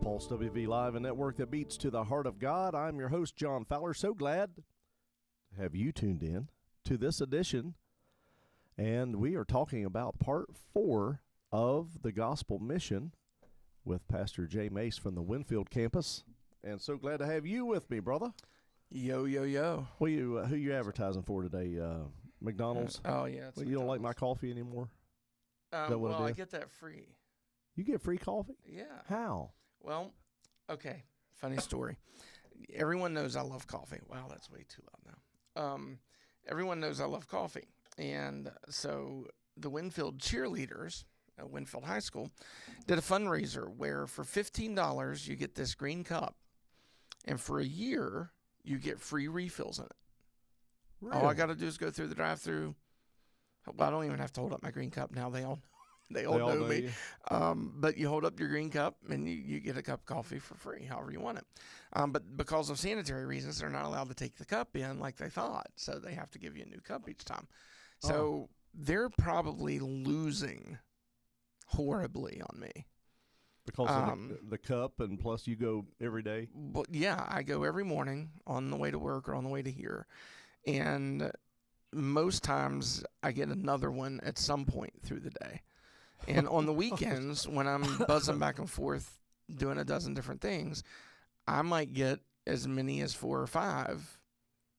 Pulse WV Live, a network that beats to the heart of God. I'm your host, John Fowler. So glad to have you tuned in to this edition. And we are talking about part 4 of the Gospel Mission with Pastor J. Mace from the Winfield campus. And so glad to have you with me, brother. Yo, yo, yo. Who you advertising for today? McDonald's? Oh, yeah. You don't like my coffee anymore? Well, I get that free. You get free coffee? Yeah. How? Well, okay. Funny story. Everyone knows I love coffee. Wow, that's way too loud now. Everyone knows I love coffee. And so the Winfield cheerleaders at Winfield High School did a fundraiser where for $15 you get this green cup. And for a year, you get free refills in it. Really? All I got to do is go through the drive-thru. Well, I don't even have to hold up my green cup now. They all know me. But you hold up your green cup and you get a cup of coffee for free, however you want it. But because of sanitary reasons, they're not allowed to take the cup in like they thought. So they have to give you a new cup each time. So they're probably losing horribly on me. Because of the cup, and plus you go every day? But yeah, I go every morning on the way to work or on the way to here. And most times I get another one at some point through the day. And on the weekends, when I'm buzzing back and forth doing a dozen different things, I might get as many as 4 or 5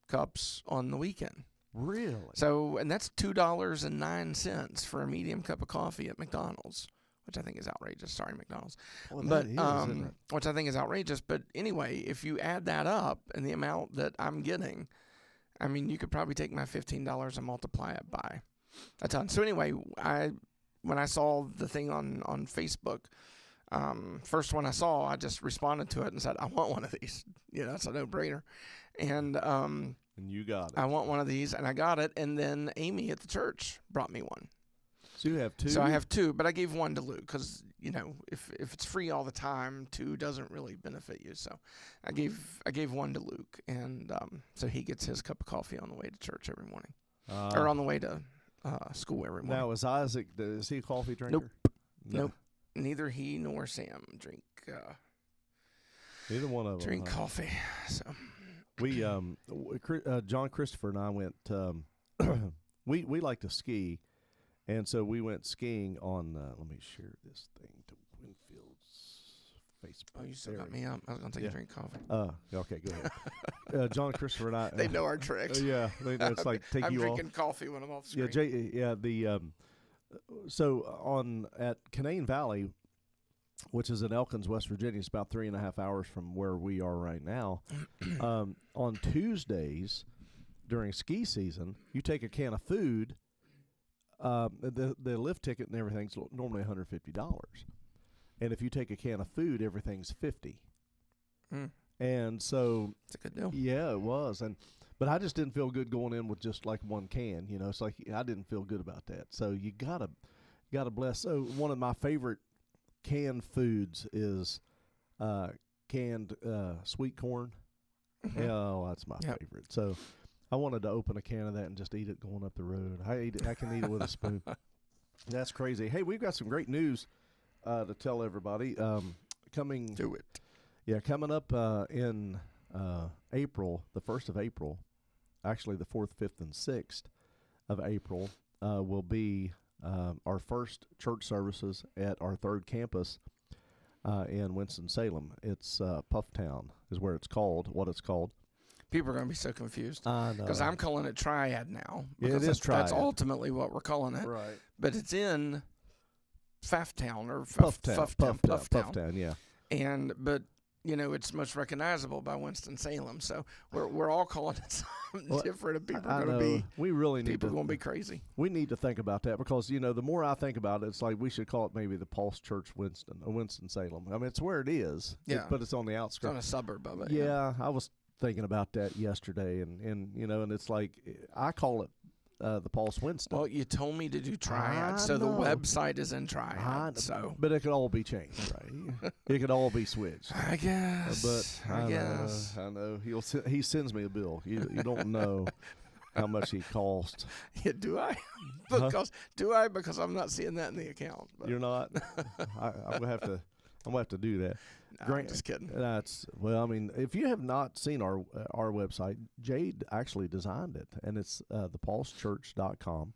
cups on the weekend. Really? So, and that's $2.09 for a medium cup of coffee at McDonald's, which I think is outrageous. Sorry, McDonald's. Well, but isn't it? which I think is outrageous. But anyway, if you add that up and the amount that I'm getting, I mean, you could probably take my $15 and multiply it by a ton. So anyway, when I saw the thing on Facebook, first one I saw, I just responded to it and said, I want one of these. Yeah, that's a no-brainer. And you got it. I want one of these, and I got it. And then Amy at the church brought me one. So you have 2? So I have 2, but I gave one to Luke because, you know, if it's free all the time, 2 doesn't really benefit you. So I gave one to Luke, and so he gets his cup of coffee on the way to church every morning, or on the way to school every morning. Now, is Isaac, is he a coffee drinker? Nope. Neither he nor Sam drink Neither one of them. drink coffee. So we, John Christopher and I went, we like to ski, and so we went skiing on, let me share this thing to Winfield's Facebook. Oh, you still got me up. I was going to take a drink of coffee. Okay, go ahead. John Christopher and I. They know our tricks. Yeah, it's like take I'm you drinking off. coffee when I'm off screen. So at Canaan Valley, which is in Elkins, West Virginia, it's about 3.5 hours from where we are right now. On Tuesdays during ski season, you take a can of food. The lift ticket and everything's normally $150, and if you take a can of food, everything's $50. And so it's a good deal. Yeah, it was, but I just didn't feel good going in with just like one can. You know, it's like I didn't feel good about that. So you gotta bless. So one of my favorite canned foods is canned sweet corn. Oh, that's my favorite. So I wanted to open a can of that and just eat it going up the road. I can eat it with a spoon. That's crazy. Hey, we've got some great news to tell everybody. Coming up in April, the 1st of April, actually the 4th, 5th, and 6th of April will be our first church services at our third campus in Winston-Salem. It's Pufftown is where it's called, what it's called. People are going to be so confused. I know. Because I'm calling it Triad now. It is Triad. That's ultimately what we're calling it. Right. But it's in Pfafftown or Pufftown, yeah. But you know, it's most recognizable by Winston-Salem. So we're all calling it something different, and people are going to be. We really need. People are going to be crazy. We need to think about that because the more I think about it, it's like we should call it maybe the Pulse Church Winston-Salem. I mean, it's where it is. Yeah. But it's on the outskirts. It's on a suburb of it. Yeah, I was thinking about that yesterday, and and it's like I call it the Pulse Winston. Well, you told me to do Triad, so the website is in Triad. But it could all be changed, right? It could all be switched. I guess. But I know. He sends me a bill. You don't know how much he cost. Yeah, do I? Because I'm not seeing that in the account. But. You're not. I'm gonna have to do that. No, I'm just kidding. I mean, if you have not seen our website, Jade actually designed it, and it's thepulsechurch.com,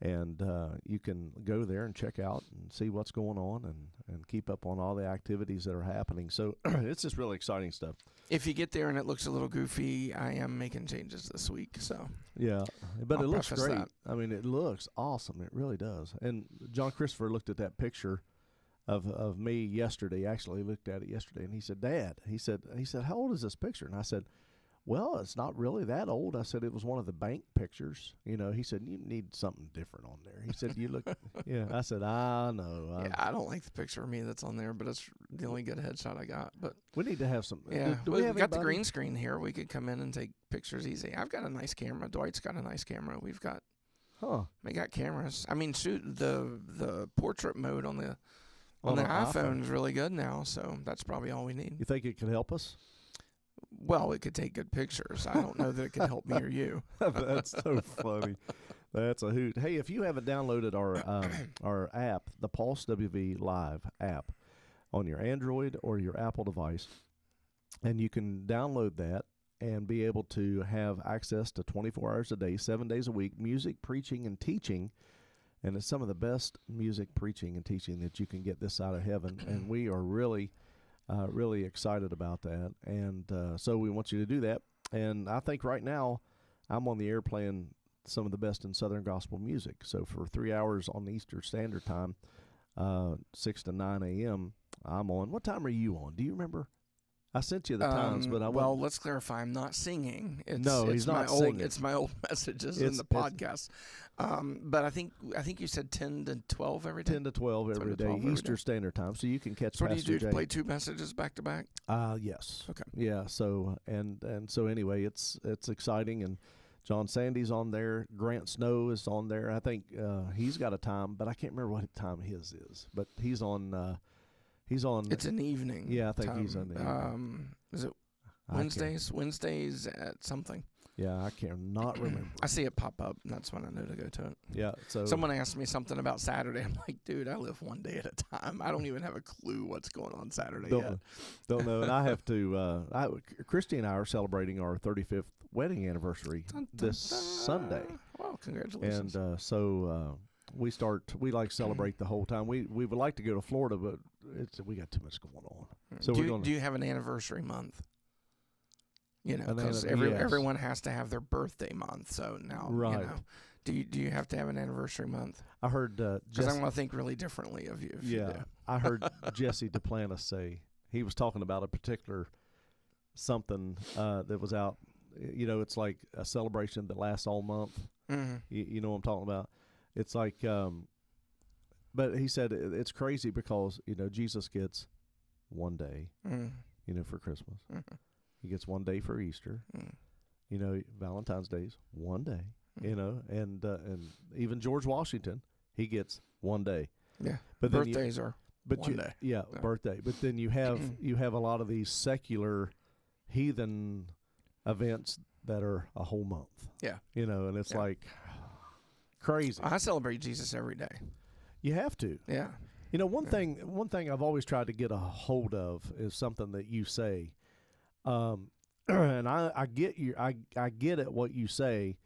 and you can go there and check out and see what's going on and keep up on all the activities that are happening. So it's just really exciting stuff. If you get there and it looks a little goofy, I am making changes this week. So yeah, but it looks great. That. I mean, it looks awesome. It really does. And John Christopher looked at that picture of me yesterday. Actually looked at it yesterday, and he said, Dad, he said, how old is this picture? And I said, well, it's not really that old. I said, it was one of the bank pictures. He said, you need something different on there. He said, you look, yeah. I said, I know. I don't like the picture of me that's on there, but it's the only good headshot I got. But we need to have some. Yeah, we've got the green screen here. We could come in and take pictures easy. I've got a nice camera. Dwight's got a nice camera. We got cameras. I mean, shoot, the portrait mode on the iPhone is really good now, so that's probably all we need. You think it could help us? Well, it could take good pictures. I don't know that it could help me or you. That's so funny. That's a hoot. Hey, if you haven't downloaded our app, the Pulse WV Live app, on your Android or your Apple device, and you can download that and be able to have access to 24 hours a day, 7 days a week, music, preaching, and teaching. And it's some of the best music, preaching, and teaching that you can get this side of heaven. And we are really, really excited about that. And so we want you to do that. And I think right now I'm on the air playing some of the best in Southern gospel music. So for 3 hours on Eastern Standard Time, 6 to 9 a.m., I'm on. What time are you on? Do you remember? I sent you the times, but well, let's clarify. I'm not singing. He's not singing. It's my old messages in the podcast. But I think you said 10 to 12 every day. 10 to 12 every day, Eastern Standard Time, so you can catch. So what do you do? To play two messages back to back? Yes. Okay. Yeah. So and so anyway, it's exciting, and John Sandy's on there. Grant Snow is on there. I think he's got a time, but I can't remember what time his is. But he's on. It's an evening. Yeah, I think time. he's on the evening. Is it Wednesdays? Wednesdays at something. Yeah, I cannot remember. I see it pop up, and that's when I know to go to it. Yeah, so Someone asked me something about Saturday. I'm like, dude, I live one day at a time. I don't even have a clue what's going on Saturday yet. Don't know. And I have to. Christy and I are celebrating our 35th wedding anniversary this Sunday. Wow, congratulations! And we like to celebrate the whole time. We would like to go to Florida, but we got too much going on. So do you have an anniversary month? You know, because everyone has to have their birthday month. So now, right. You know, do you have to have an anniversary month? I heard because I'm going to think really differently of you. If you do. I heard Jesse Duplantis say he was talking about a particular something that was out. You know, it's like a celebration that lasts all month. Mm-hmm. You know what I'm talking about? It's like, but he said it's crazy because Jesus gets one day, for Christmas. Mm-hmm. He gets one day for Easter. Valentine's Day's one day. And even George Washington, he gets one day. Yeah, but birthdays are one day. Yeah, birthday. But then you have a lot of these secular, heathen events that are a whole month. Yeah, and it's like crazy. I celebrate Jesus every day. You have to. Yeah. One thing I've always tried to get a hold of is something that you say. And I get you. I get it what you say.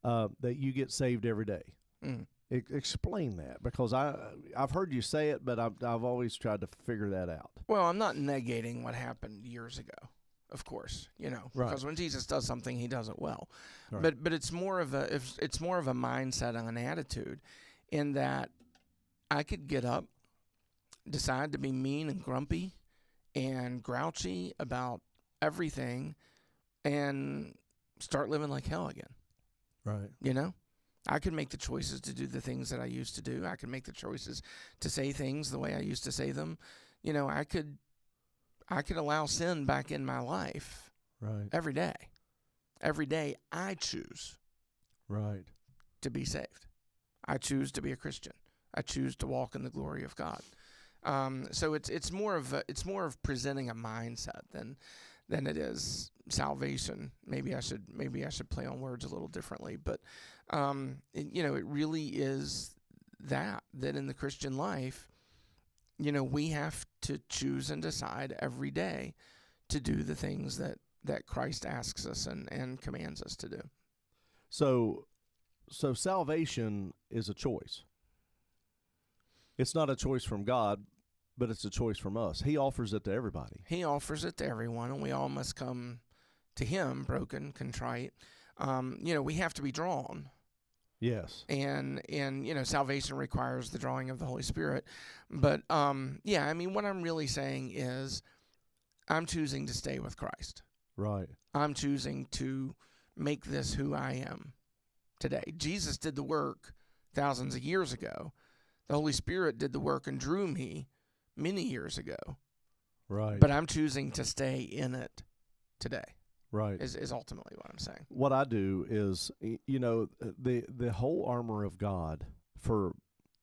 That you get saved every day. Explain that, because I've heard you say it, but I've always tried to figure that out. Well, I'm not negating what happened years ago, of course, right. Because when Jesus does something, he does it well. Right. But it's more of a mindset and an attitude, in that I could get up, decide to be mean and grumpy and grouchy about everything, and start living like hell again. Right. I could make the choices to do the things that I used to do. I could make the choices to say things the way I used to say them. I could allow sin back in my life. Right. Every day. Every day I choose. Right. To be saved. I choose to be a Christian. I choose to walk in the glory of God. So it's more of presenting a mindset than it is salvation. Maybe I should play on words a little differently, but it really is that in the Christian life, we have to choose and decide every day to do the things that Christ asks us and commands us to do. So salvation is a choice. It's not a choice from God, but it's a choice from us. He offers it to everybody. He offers it to everyone, and we all must come to him broken, contrite. We have to be drawn. Yes. And salvation requires the drawing of the Holy Spirit. But, what I'm really saying is I'm choosing to stay with Christ. Right. I'm choosing to make this who I am today. Jesus did the work thousands of years ago. The Holy Spirit did the work and drew me many years ago. Right. But I'm choosing to stay in it today. Right. Is ultimately what I'm saying. What I do is, the whole armor of God for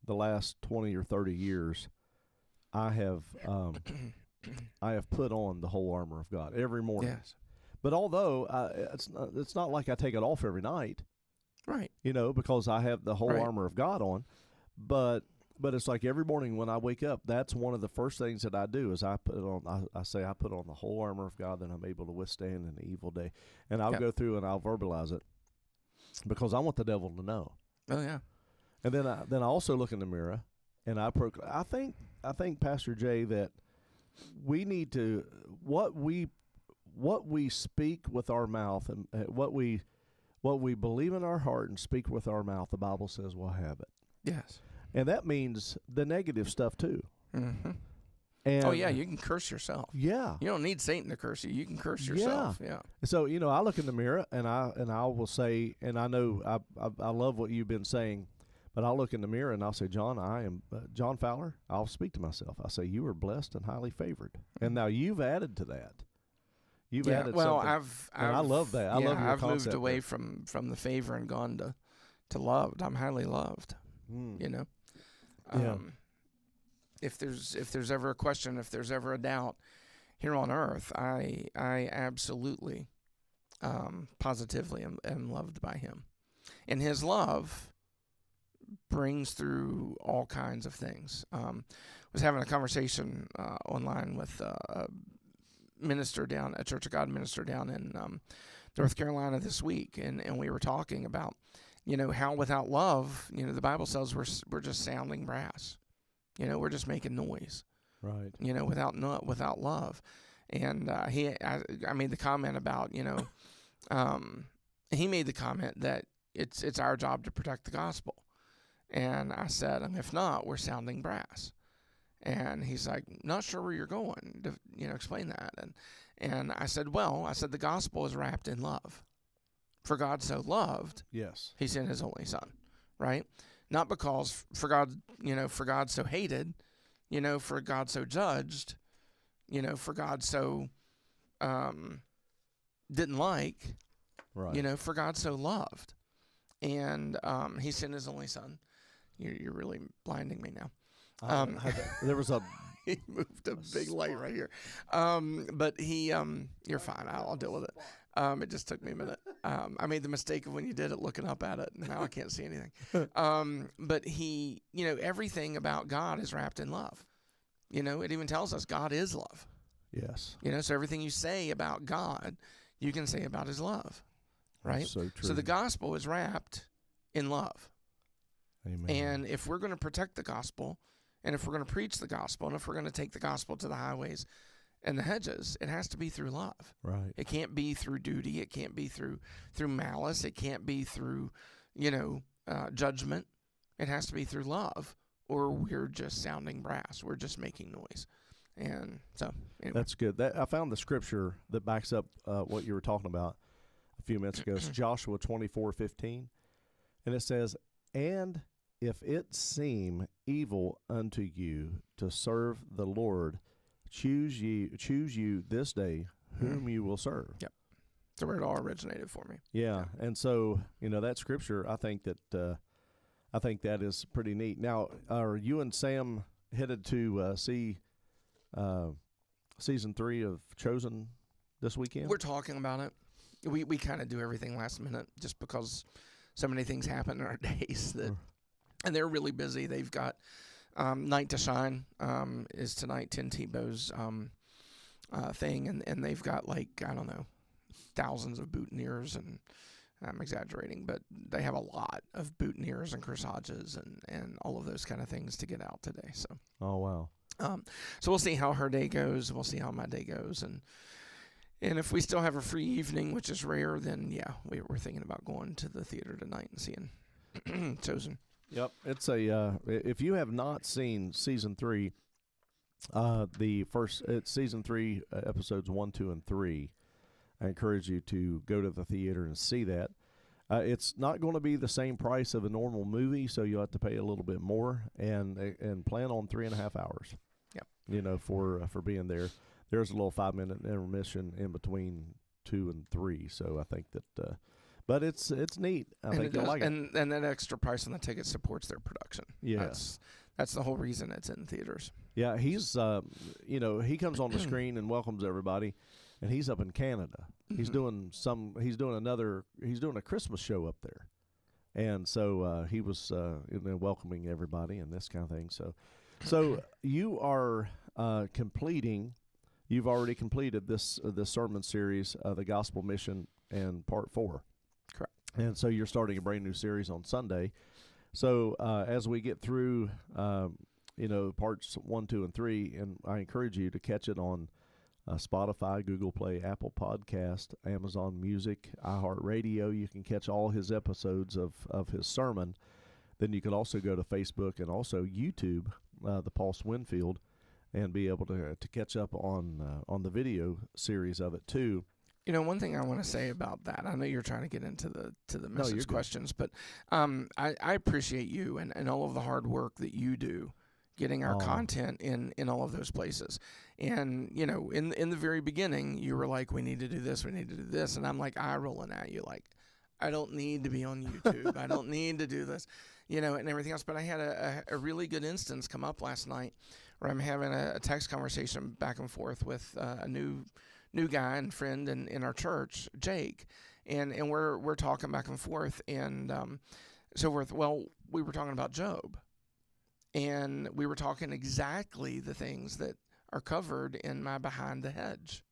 the last 20 or 30 years, I have put on the whole armor of God every morning. Yes. But although it's not like I take it off every night. Right. Because I have the whole armor of God on, but it's like every morning when I wake up, that's one of the first things that I do is I put on. I say I put on the whole armor of God that I'm able to withstand an evil day, and I'll go through and I'll verbalize it because I want the devil to know. Oh yeah. And then I also look in the mirror and I think Pastor Jay that we need to what we speak with our mouth and what we believe in our heart and speak with our mouth. The Bible says we'll have it. Yes. And that means the negative stuff too. Mm-hmm. And you can curse yourself. Yeah. You don't need Satan to curse you. You can curse yourself. Yeah. So, I look in the mirror and I will say, and I know I love what you've been saying, but I'll look in the mirror and I'll say, John, I am John Fowler. I'll speak to myself. I say, you are blessed and highly favored. And now you've added to that. You've added something. I love that. I love your I've concept moved away from the favor and gone to loved. I'm highly loved. If there's ever a question, if there's ever a doubt here on earth, I absolutely positively am loved by him. And his love brings through all kinds of things. Was having a conversation online with a Church of God minister down in North Carolina this week, and we were talking about, how without love, the Bible says we're just sounding brass. We're just making noise. Right. Without love. And I made the comment about, he made the comment that it's our job to protect the gospel. And I said, if not, we're sounding brass. And he's like, not sure where you're going to, explain that. And I said, the gospel is wrapped in love. For God so loved, yes, he sent his only son, right? Not because for God so hated, for God so judged, for God so didn't like, right. For God so loved. And he sent his only son. You're really blinding me now. There was a he moved a big light right here. But he, you're fine. I'll deal with it. It just took me a minute. I made the mistake of when you did it, looking up at it, and now I can't see anything. But he, everything about God is wrapped in love. It even tells us God is love. Yes. So everything you say about God, you can say about his love, right? That's so true. So the gospel is wrapped in love. Amen. And if we're going to protect the gospel, and if we're going to preach the gospel, and if we're going to take the gospel to the highways and the hedges, it has to be through love. Right. It can't be through duty. It can't be through malice. It can't be through, judgment. It has to be through love, or we're just sounding brass. We're just making noise. And so, anyway. That's good. I found the scripture that backs up what you were talking about a few minutes ago. It's Joshua 24:15, and it says, "And if it seem evil unto you to serve the Lord, choose you this day whom you will serve." Yep. So where it all originated for me. Yeah. And so, that scripture, I think that is pretty neat. Now, are you and Sam headed to see season 3 of Chosen this weekend? We're talking about it. We kind of do everything last minute just because so many things happen in our days that, and they're really busy. They've got Night to Shine is tonight, Tim Tebow's thing, and they've got thousands of boutonnieres, and I'm exaggerating, but they have a lot of boutonnieres and corsages and all of those kind of things to get out today. So. Oh wow. So we'll see how her day goes. We'll see how my day goes, and if we still have a free evening, which is rare, then yeah, we're thinking about going to the theater tonight and seeing Chosen. Yep, it's if you have not seen season 3, it's season 3 episodes 1, 2, and 3. I encourage you to go to the theater and see that. It's not going to be the same price of a normal movie, so you'll have to pay a little bit more, and plan on 3.5 hours. Yep. For being there. There's a little 5-minute intermission in between 2 and 3, so I think that. But it's neat. I think you'll like it. And that extra price on the ticket supports their production. Yes. That's the whole reason it's in theaters. Yeah, he's he comes on the screen and welcomes everybody, and he's up in Canada. He's doing a Christmas show up there, and so he was welcoming everybody and this kind of thing. So you are you've already completed this sermon series, the Gospel Mission, and part 4. Correct. And so you're starting a brand new series on Sunday. So as we get through, parts 1, 2, and 3, and I encourage you to catch it on Spotify, Google Play, Apple Podcast, Amazon Music, iHeartRadio. You can catch all his episodes of his sermon. Then you can also go to Facebook and also YouTube, the Pulse-Winfield, and be able to catch up on the video series of it too. One thing I want to say about that, I know you're trying to get into the message questions, but I appreciate you and all of the hard work that you do getting our content in all of those places. And, in the very beginning, you were like, we need to do this, and I'm like eye rolling at you like, I don't need to be on YouTube. I don't need to do this, and everything else. But I had a really good instance come up last night where I'm having a text conversation back and forth with a new new guy and friend in our church, Jake, and we're talking back and forth, and so we were talking about Job, and we were talking exactly the things that are covered in my Behind the Hedge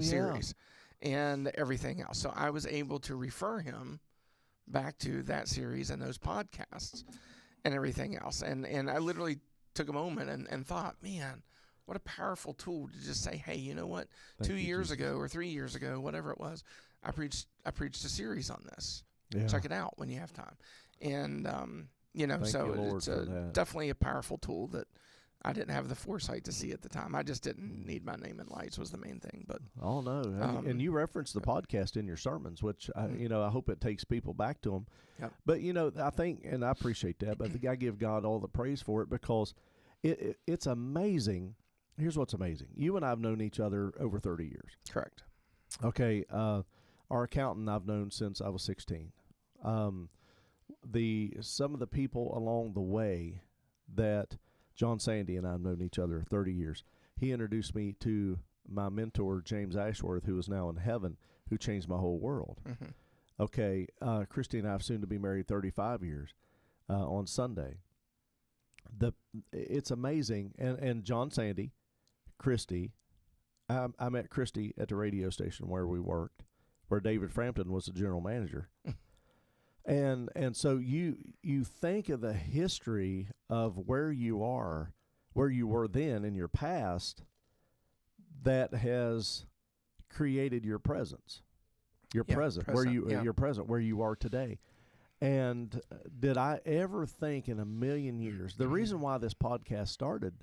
series and everything else. So I was able to refer him back to that series and those podcasts and everything else. And I literally took a moment and thought, man, what a powerful tool to just say, hey, you know what? Thank 2 you, years Jesus. ago or 3 years ago, whatever it was, I preached a series on this. Yeah. Check it out when you have time. And, Thank so you, Lord, it's for that. definitely a powerful tool that I didn't have the foresight to see at the time. I just didn't need my name in lights was the main thing. But Oh no, and you reference the podcast in your sermons, which I hope it takes people back to them. Yep. But I think, and I appreciate that. But I give God all the praise for it because it's amazing. Here's what's amazing: you and I have known each other over 30 years. correct. Okay, our accountant I've known since I was 16. Some of the people along the way that John Sandy and I have known each other 30 years. He introduced me to my mentor, James Ashworth, who is now in heaven, who changed my whole world. Mm-hmm. Okay, Christy and I have soon to be married 35 years on Sunday. It's amazing. And John Sandy, Christy, I met Christy at the radio station where we worked, where David Frampton was the general manager. And so you think of the history of where you were then in your past, that has created your presence, your present where you are today. And did I ever think in a million years, the reason why this podcast started,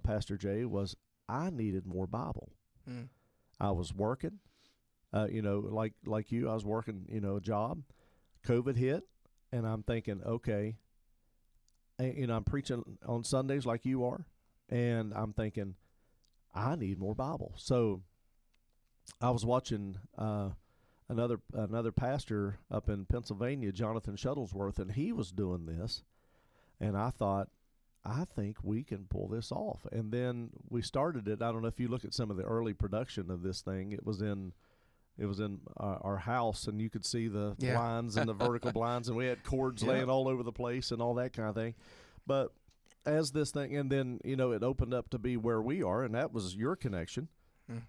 Pastor Jay, was I needed more Bible. Mm. I was working, like you, I was working, a job. COVID hit, and I'm thinking, okay, I'm preaching on Sundays like you are, and I'm thinking, I need more Bible. So I was watching another pastor up in Pennsylvania, Jonathan Shuttlesworth, and he was doing this, and I thought, I think we can pull this off. And then we started it. I don't know if you look at some of the early production of this thing. It was in our house, and you could see the blinds and the vertical blinds, and we had cords laying all over the place and all that kind of thing. But as this thing, and then, it opened up to be where we are, and that was your connection,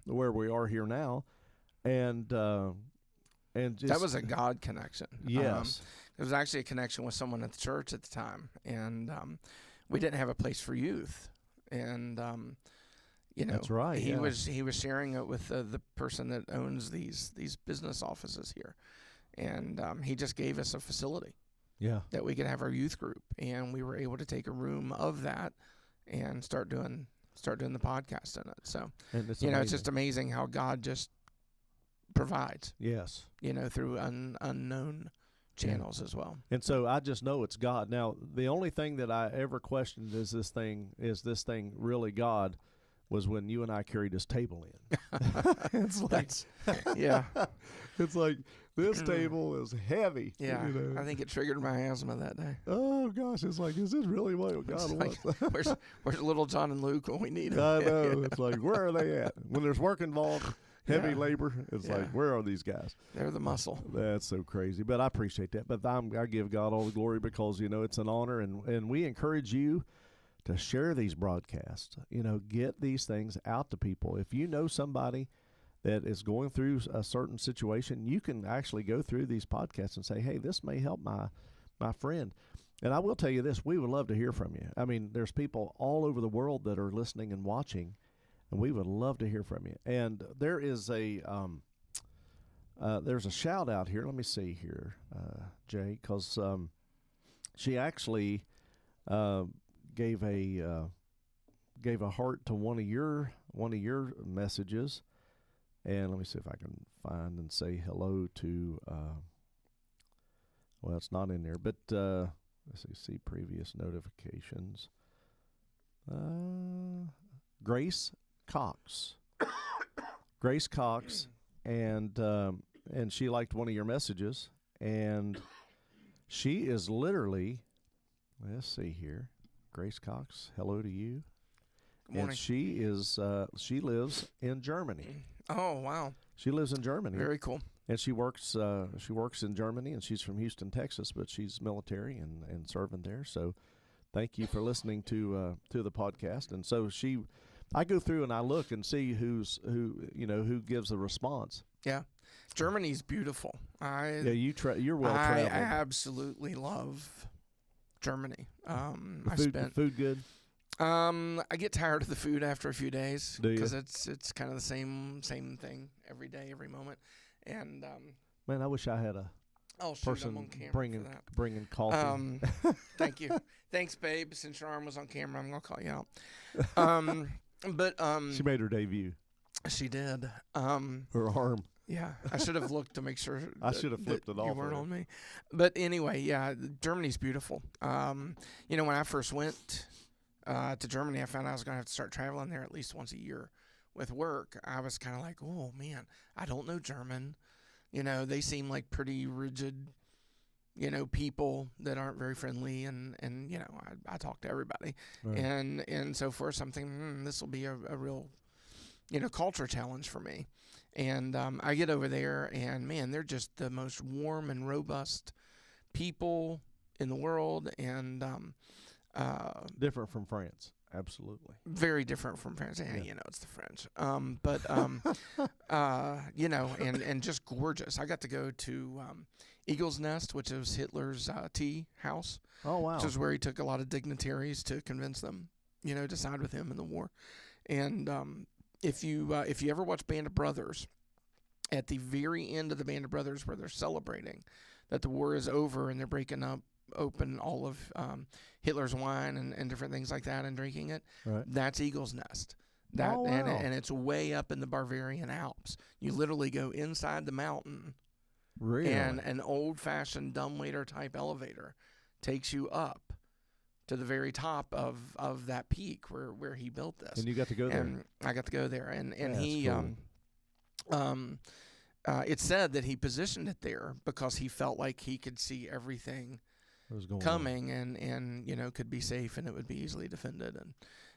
where we are here now. And just, that was a God connection. Yes. It was actually a connection with someone at the church at the time. And we didn't have a place for youth. And that's right. He was sharing it with the person that owns these business offices here, and he just gave us a facility, that we could have our youth group, and we were able to take a room of that and start doing the podcast in it. So it's just amazing how God just provides. Yes. Through unknown channels as well. And so I just know it's God. Now the only thing that I ever questioned is this thing really God? Was when you and I carried this table in. It's like, it's like this table is heavy. Yeah, I think it triggered my asthma that day. Oh gosh, it's like, is this really what God wants? Where's little John and Luke when we need them? I know. It's like, where are they at? When there's work involved, heavy labor, it's like, where are these guys? They're the muscle. That's so crazy, but I appreciate that. But I give God all the glory because it's an honor, and we encourage you to share these broadcasts, get these things out to people. If you know somebody that is going through a certain situation, you can actually go through these podcasts and say, hey, this may help my friend. And I will tell you this, we would love to hear from you. I mean, there's people all over the world that are listening and watching, and we would love to hear from you. And there is there's a shout out here. Let me see here, Jay, because she actually gave a heart to one of your messages, and let me see if I can find and say hello to. Well, it's not in there, but let's see previous notifications. Grace Cox, and she liked one of your messages, and she is literally. Let's see here. Grace Cox, hello to you. Good morning. And she lives in Germany. Oh, wow. She lives in Germany. Very cool. And she works in Germany, and she's from Houston, Texas, but she's military and serving there. So thank you for listening to the podcast. And so I go through and I look and see who gives a response. Yeah. Germany's beautiful. You're well I traveled. absolutely love Germany. The food good? I get tired of the food after a few days Do you? because it's kind of the same thing every day, every moment. And Man, I wish I had a I'm person on camera bringing for that. bringing coffee. Thank you. Thanks, babe. Since your arm was on camera, I'm gonna call you out. But She made her debut. she did. Her arm. Yeah, I should have looked to make sure. I should have flipped it off. You weren't her. on me. But anyway, yeah, Germany's beautiful. When I first went to Germany, I found I was going to have to start traveling there at least once a year with work. I was kind of like, oh, man, I don't know German. They seem like pretty rigid, people that aren't very friendly. And I talk to everybody. Right. And so for something, this will be a real, culture challenge for me. And I get over there, and, man, they're just the most warm and robust people in the world, and Different from France. Absolutely. very different from France. Yeah. It's the French. And just gorgeous. I got to go to Eagle's Nest, which is Hitler's tea house, Oh, wow. which is where he took a lot of dignitaries to convince them, to side with him in the war. And if you ever watch Band of Brothers, at the very end of the Band of Brothers, where they're celebrating that the war is over and they're breaking open all of Hitler's wine and different things like that and drinking it, Right. that's Eagle's Nest. Oh, wow. And it's way up in the Bavarian Alps. You literally go inside the mountain, Really? and an old-fashioned dumbwaiter type elevator takes you up to the very top of that peak where he built this. And you got to go there. And I got to go there, and Yeah, he that's it's said that he positioned it there because he felt like he could see everything What was going coming and could be safe, and it would be easily defended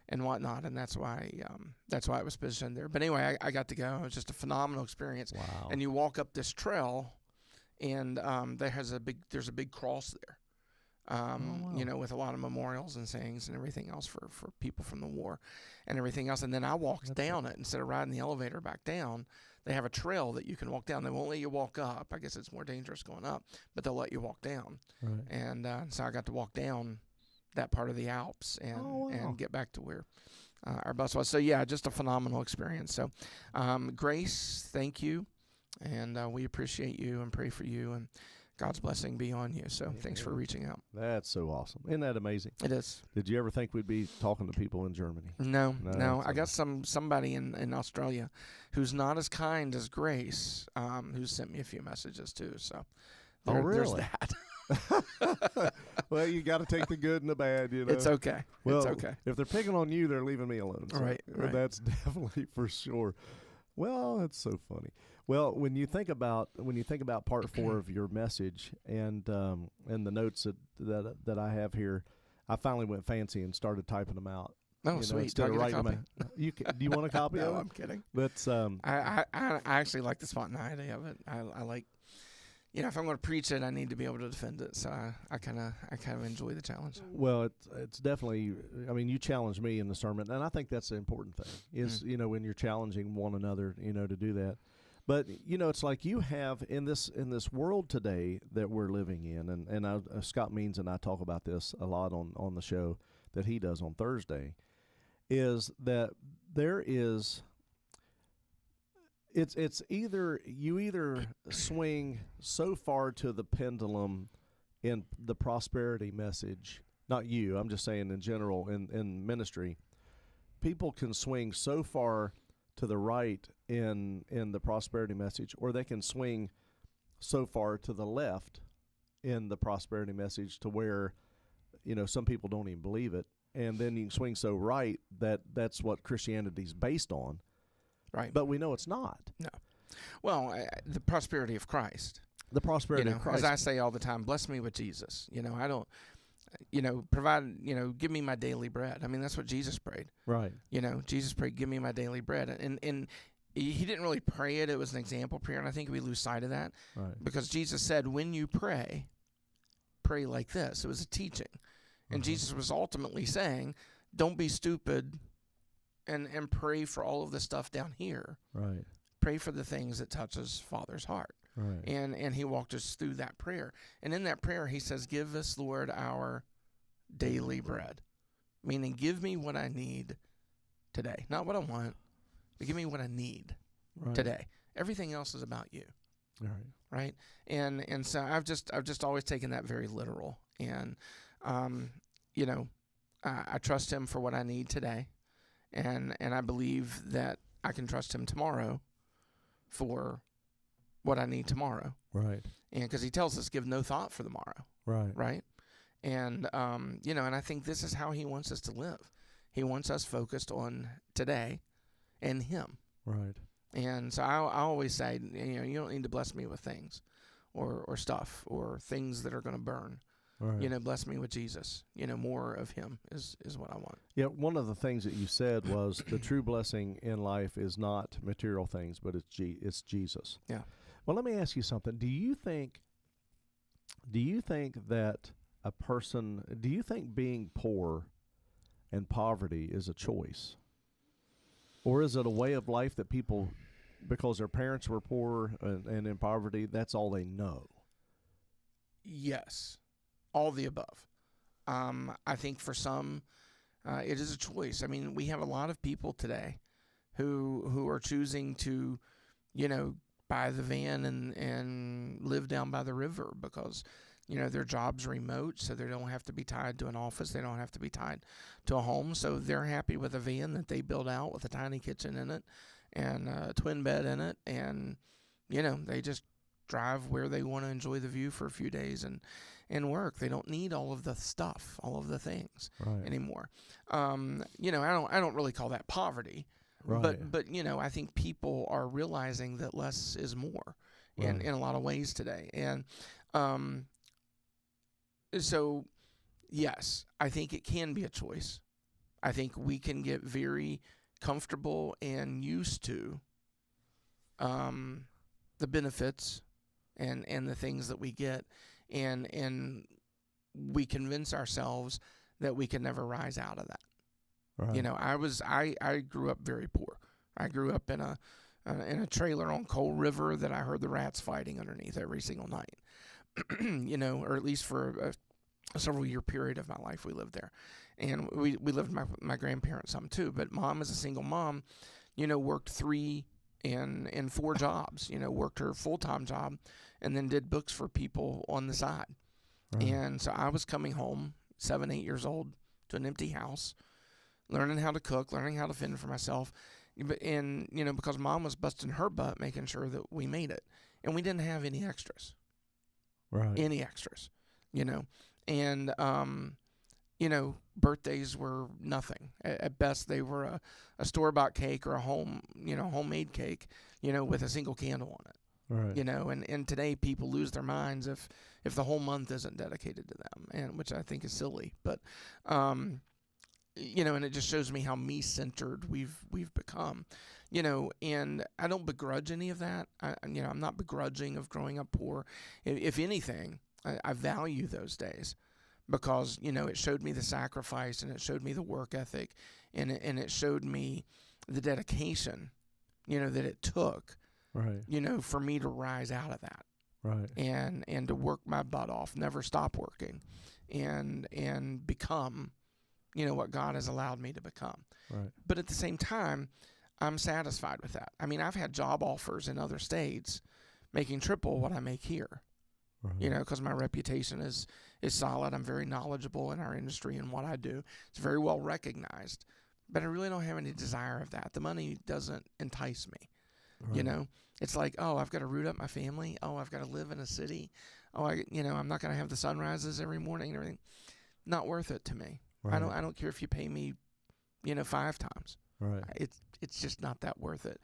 and whatnot, and that's why it was positioned there. But anyway, I got to go. It was just a phenomenal experience. Wow. And you walk up this trail, and there's a big cross there. Wow. With a lot of memorials and sayings and everything else for people from the war and everything else. And then I walked down it instead of riding the elevator back down. They have a trail that you can walk down. They won't let you walk up. I guess it's more dangerous going up, but they'll let you walk down. Right. And so I got to walk down that part of the Alps and get back to where our bus was. So, yeah, just a phenomenal experience. So, Grace, thank you. And we appreciate you and pray for you. And God's blessing be on you. So thanks for reaching out. That's so awesome. Isn't that amazing? It is. Did you ever think we'd be talking to people in Germany? No. No, I got somebody in Australia who's not as kind as Grace, who's sent me a few messages too. So there's really? that. Well, you got to take the good and the bad, It's okay. Well, it's okay. If they're picking on you, they're leaving me alone. So Right. That's definitely for sure. Well, that's so funny. Well, when you think about part 4 of your message and the notes that I have here, I finally went fancy and started typing them out. Oh, sweet. Instead of writing them. Do you want a copy of it? No, I'm kidding. But I actually like the spontaneity of it. I like, if I'm going to preach it, I need to be able to defend it. So I kind of enjoy the challenge. Well, it's definitely. I mean, you challenged me in the sermon, and I think that's the important thing. Is when you're challenging one another, to do that. But it's like you have in this world today that we're living in, and Scott Means and I talk about this a lot on the show that he does on Thursday, is that there is. It's either you swing so far to the pendulum in the prosperity message, not you, I'm just saying in general in ministry, people can swing so far to the right in the prosperity message, or they can swing so far to the left in the prosperity message to where some people don't even believe it, and then you can swing so right that that's what Christianity's based on. Right. But we know it's not. No. Well, the prosperity of Christ. The prosperity of Christ. As I say all the time, bless me with Jesus. I don't, provide, give me my daily bread. I mean, that's what Jesus prayed. Right. Jesus prayed, give me my daily bread. And he didn't really pray it. It was an example prayer, and I think we lose sight of that. Right. Because Jesus said, when you pray like this. It was a teaching. And Jesus was ultimately saying, don't be stupid and pray for all of the stuff down here. Right. Pray for the things that touches Father's heart. Right. And he walked us through that prayer. And in that prayer, he says, give us, Lord, our daily bread. Meaning, give me what I need today. Not what I want, but give me what I need today. Everything else is about you. Right. And so I've just always taken that very literal. And, I trust him for what I need today. And I believe that I can trust him tomorrow for what I need tomorrow. Right. And because he tells us, give no thought for tomorrow. Right. Right. And, and I think this is how he wants us to live. He wants us focused on today and him. Right. And so I always say, you don't need to bless me with things or stuff or things that are going to burn. Right. Bless me with Jesus. More of him is what I want. Yeah, one of the things that you said was the true blessing in life is not material things, but it's Jesus. Yeah. Well, let me ask you something. Do you think that do you think being poor and poverty is a choice? Or is it a way of life that people, because their parents were poor and in poverty, that's all they know? Yes. All the above. I think for some, it is a choice. I mean, we have a lot of people today who are choosing to, buy the van and live down by the river because, their job's remote, so they don't have to be tied to an office. They don't have to be tied to a home. So they're happy with a van that they build out with a tiny kitchen in it and a twin bed in it. And, they just drive where they want to enjoy the view for a few days and work. They don't need all of the stuff, all of the things anymore. I don't really call that poverty, but I think people are realizing that less is more in a lot of ways today. And so yes, I think it can be a choice. I think we can get very comfortable and used to the benefits and the things that we get, and we convince ourselves that we can never rise out of that. Right. I grew up very poor. I grew up in a trailer on Coal River that I heard the rats fighting underneath every single night. Or at least for a several year period of my life we lived there. And we lived with my grandparents some too, but Mom is a single mom, worked 3 and 4 jobs, worked her full-time job and then did books for people on the side. Right. And so I was coming home 7, 8 years old to an empty house, learning how to cook, learning how to fend for myself. And, because Mom was busting her butt, making sure that we made it. And we didn't have any extras. Right. Any extras, And, birthdays were nothing. At best, they were a store-bought cake or a homemade cake, with a single candle on it. Right. And today people lose their minds if the whole month isn't dedicated to them, and which I think is silly. But, and it just shows me how me-centered we've become, and I don't begrudge any of that. I'm not begrudging of growing up poor. If anything, I value those days. Because, it showed me the sacrifice and it showed me the work ethic and it showed me the dedication, that it took, right. For me to rise out of that. Right. And to work my butt off, never stop working and become, what God has allowed me to become. Right. But at the same time, I'm satisfied with that. I mean, I've had job offers in other states making triple what I make here. Right. Because my reputation is solid. I'm very knowledgeable in our industry and what I do. It's very well recognized. But I really don't have any desire of that. The money doesn't entice me. Right. It's like, oh, I've got to root up my family. Oh, I've got to live in a city. Oh, I'm not going to have the sunrises every morning and everything. Not worth it to me. Right. I don't care if you pay me, 5 times. Right. It's just not that worth it.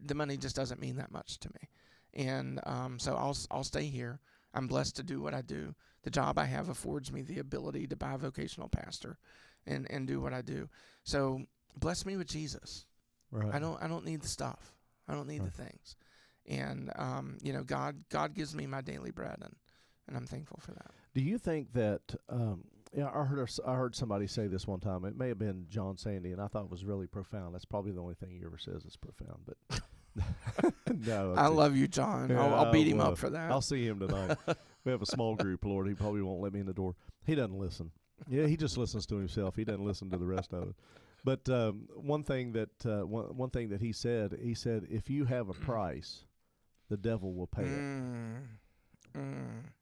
The money just doesn't mean that much to me. And so I'll stay here. I'm blessed to do what I do. The job I have affords me the ability to buy a vocational pastor and do what I do. So bless me with Jesus. Right. I don't need the stuff. I don't need Right. the things. And, God gives me my daily bread, and I'm thankful for that. Do you think that? I heard somebody say this one time. It may have been John Sandy, and I thought it was really profound. That's probably the only thing he ever says is profound. But no, I love you, John. I'll beat him up for that. I'll see him tonight. We have a small group, Lord. He probably won't let me in the door. He doesn't listen. Yeah, he just listens to himself. He doesn't listen to the rest of it. But one thing that he said, if you have a price, the devil will pay it.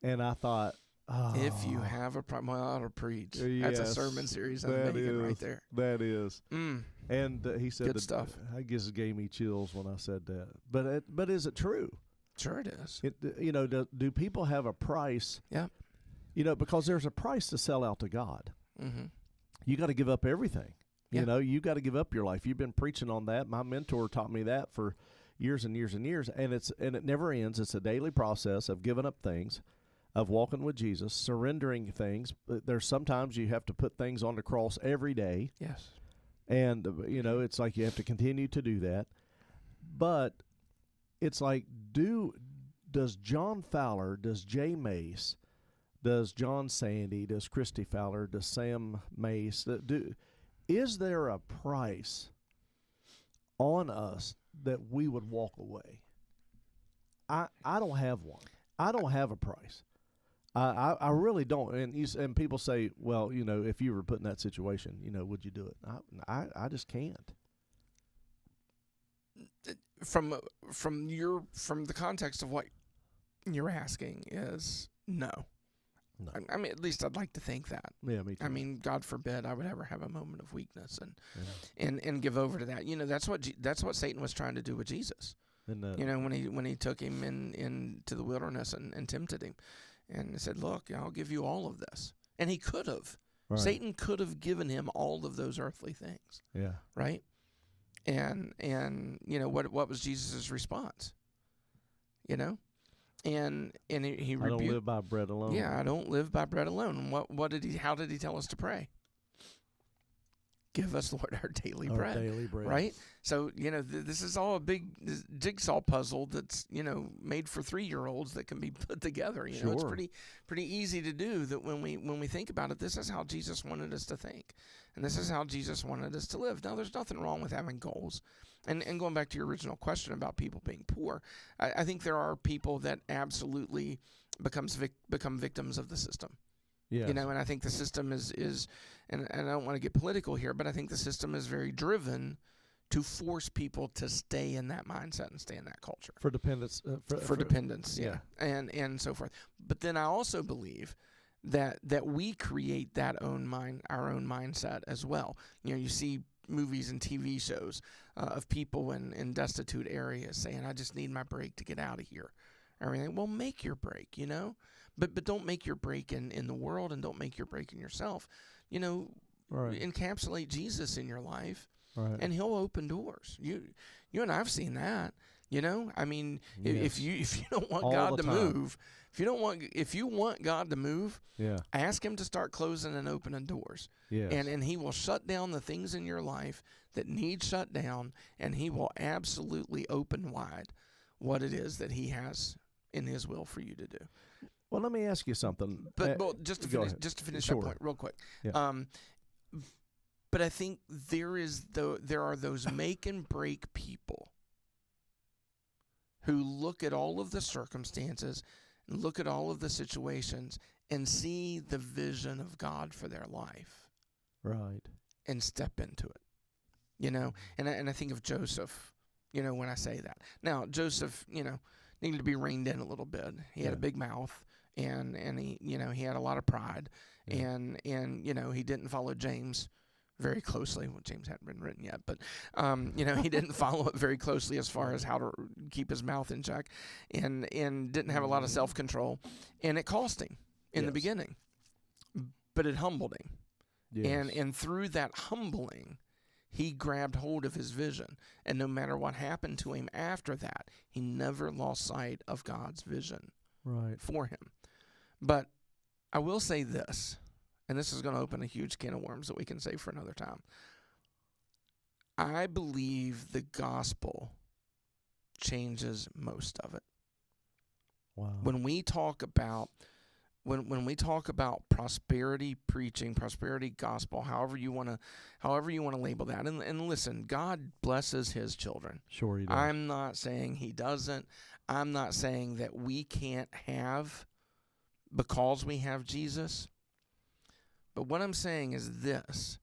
And I thought, if you have a price, well, I'll preach. Yes, that's a sermon series I'm making right there. That is. And he said, good stuff. I guess it gave me chills when I said that. But is it true? Sure it is. Do people have a price? Yeah. Because there's a price to sell out to God. Mm-hmm. You got to give up everything. Yeah. You got to give up your life. You've been preaching on that. My mentor taught me that for years and years and years, and it never ends. It's a daily process of giving up things, of walking with Jesus, surrendering things. There's sometimes you have to put things on the cross every day. Yes. And it's like you have to continue to do that. But it's like, does John Fowler, does Jay Mace, does John Sandy, does Christy Fowler, does Sam Mace, is there a price on us that we would walk away? I don't have one. I don't have a price. I really don't. And people say, well, if you were put in that situation, would you do it? I just can't. From the context of what you're asking is no. No. I mean, at least I'd like to think that. Yeah, me too. I mean, God forbid I would ever have a moment of weakness and give over to that. That's what Satan was trying to do with Jesus. And, when he took him into the wilderness and tempted him, and said, "Look, I'll give you all of this," and he could have. right. Satan could have given him all of those earthly things. Yeah. Right. And what was Jesus' response? And he rebuked. I don't live by bread alone. Yeah, I don't live by bread alone. How did he tell us to pray? Give us, Lord, our daily bread. Daily bread. Right? So, this is all a big jigsaw puzzle that's, made for 3-year-olds that can be put together. Sure. It's pretty easy to do that when we think about it. This is how Jesus wanted us to think. And this is how Jesus wanted us to live. Now, there's nothing wrong with having goals. And going back to your original question about people being poor, I think there are people that absolutely become victims of the system. Yes. And I think the system is and I don't want to get political here, but I think the system is very driven to force people to stay in that mindset and stay in that culture. For dependence. For dependence, yeah. And so forth. But then I also believe that we create our own mindset as well. You see movies and TV shows of people in destitute areas saying, "I just need my break to get out of here." Everything. Well, make your break, But don't make your break in the world, and don't make your break in yourself. Right. Encapsulate Jesus in your life, Right. and He'll open doors. You and I've seen that. I mean, Yes. if you don't want All God the to time. move, if you want God to move, Yeah. ask Him to start closing and opening doors. Yes. And He will shut down the things in your life that need shut down, and He will absolutely open wide what it is that He has in His will for you to do. Well, let me ask you something. But just to finish Sure. that point real quick. Yeah. But I think there are those make and break people who look at all of the circumstances, and look at all of the situations, and see the vision of God for their life. Right. And step into it. And I think of Joseph, when I say that. Now, Joseph, needed to be reined in a little bit. He had a big mouth, and he, he had a lot of pride, and he didn't follow James very closely. Well, James hadn't been written yet, but he didn't follow it very closely as far as how to keep his mouth in check, and didn't have a lot of self-control, and it cost him in the beginning, but it humbled him. Yes. And through that humbling, he grabbed hold of his vision. And no matter what happened to him after that, he never lost sight of God's vision for him. But I will say this, and this is going to open a huge can of worms that we can save for another time. I believe the gospel changes most of it. Wow. When we talk about prosperity preaching, prosperity gospel, however you want to label that, and listen, God blesses His children. Sure He does. I'm not saying He doesn't. I'm not saying that we can't have because we have Jesus. But what I'm saying is this.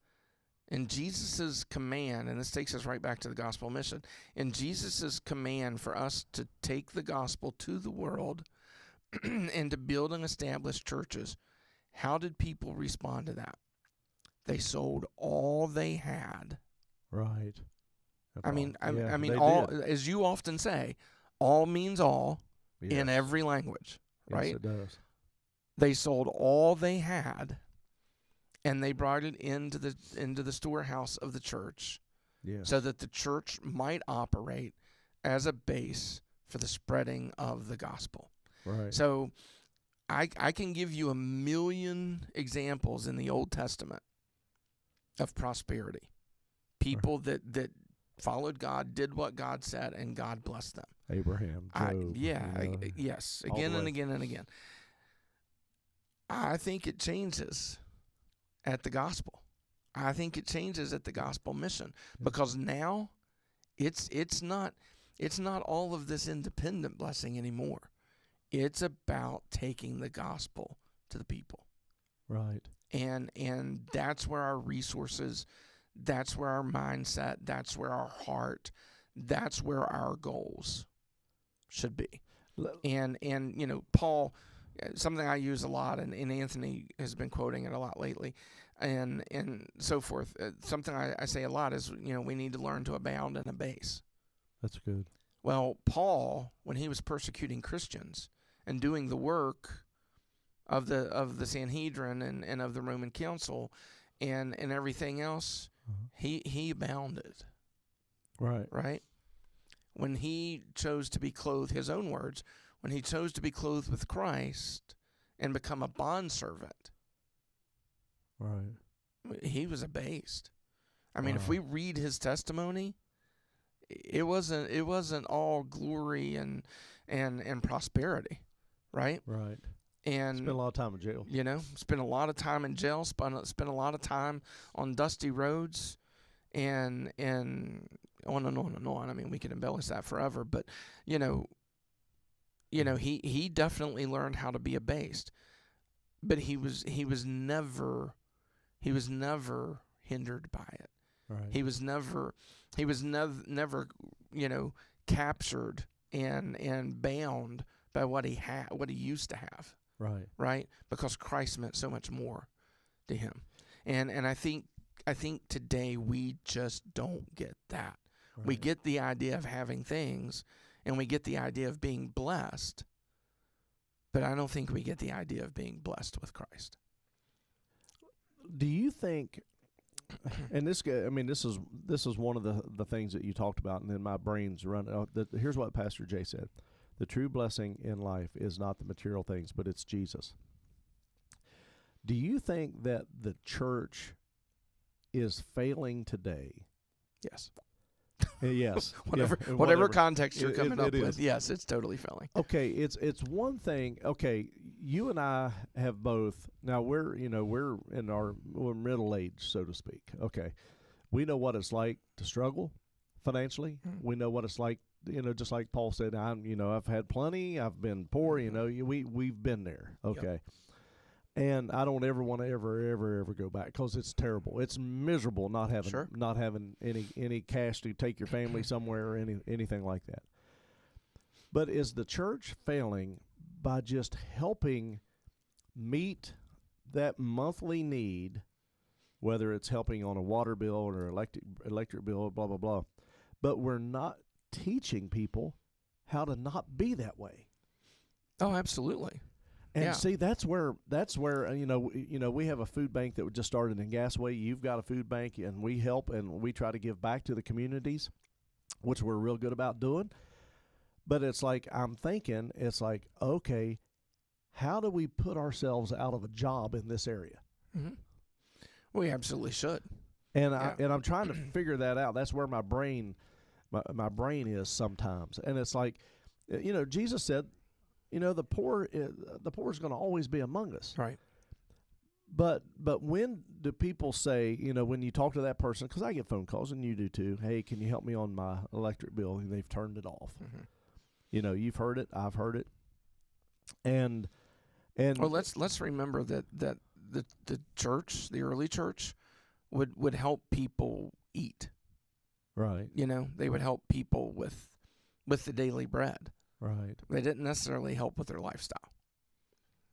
In Jesus' command, and this takes us right back to the gospel mission, in Jesus' command for us to take the gospel to the world and to build and establish churches, how did people respond to that? They sold all they had. Right. I mean, they all, did. as you often say, all means all in Yes. every language, right? Yes, it does. They sold all they had, and they brought it into the storehouse of the church, Yes. so that the church might operate as a base for the spreading of the gospel. Right. So I can give you a million examples in the Old Testament of prosperity. People that followed God, did what God said, and God blessed them. Abraham, Job. Yes, all the again and way. again and again. I think it changes at the gospel. I think it changes at the gospel mission, because now it's not all of this independent blessing anymore. It's about taking the gospel to the people. Right. And that's where our resources, that's where our mindset, that's where our heart, that's where our goals should be. And Paul, something I use a lot, and Anthony has been quoting it a lot lately, and so forth. Something I say a lot is, we need to learn to abound and abase. That's good. Well, Paul, when he was persecuting Christians and doing the work of the Sanhedrin and of the Roman Council and everything else, he abounded. Right. Right? When he chose to be clothed, his own words, when he chose to be clothed with Christ and become a bondservant, Right. he was abased. I mean, if Wow. we read his testimony, it wasn't all glory and prosperity, right? Right. And Spent a lot of time in jail. spent a lot of time in jail, spent a lot of time on dusty roads, and on and on and on. I mean, we could embellish that forever, but he definitely learned how to be abased, but he was never hindered by it. Right. He was never captured and bound by what he used to have. Right. Right? Because Christ meant so much more to him. And I think today we just don't get that. Right. We get the idea of having things, and we get the idea of being blessed, but I don't think we get the idea of being blessed with Christ. Do you think, and this is one of the things that you talked about, and then my brain's running. Here's what Pastor Jay said: the true blessing in life is not the material things, but it's Jesus. Do you think that the church is failing today? Yes. Yes. Whatever context you're coming up is. with, yes, it's totally failing. Okay, it's one thing. Okay, you and I have both. Now we're middle age, so to speak. Okay, we know what it's like to struggle financially. Mm-hmm. We know what it's like. Just like Paul said, I've had plenty. I've been poor. We've been there. Okay. Yep. And I don't ever want to ever go back, because it's terrible. It's miserable not having any cash to take your family somewhere or anything like that. But is the church failing by just helping meet that monthly need, whether it's helping on a water bill or electric bill, blah blah blah, but we're not teaching people how to not be that way? Oh, absolutely. And yeah. see, that's where we have a food bank that just started in Gasway. You've got a food bank, and we help and we try to give back to the communities, which we're real good about doing. But it's like, I'm thinking, it's like, okay, how do we put ourselves out of a job in this area? Mm-hmm. We absolutely should. And I'm trying to figure that out. That's where my brain my brain is sometimes. And it's like, Jesus said, the poor is going to always be among us. Right. But when do people say, when you talk to that person, because I get phone calls and you do too, hey, can you help me on my electric bill? And they've turned it off. Mm-hmm. You've heard it, I've heard it. And well, let's remember that the church, the early church, would help people eat. Right. They would help people with the daily bread. Right. They didn't necessarily help with their lifestyle.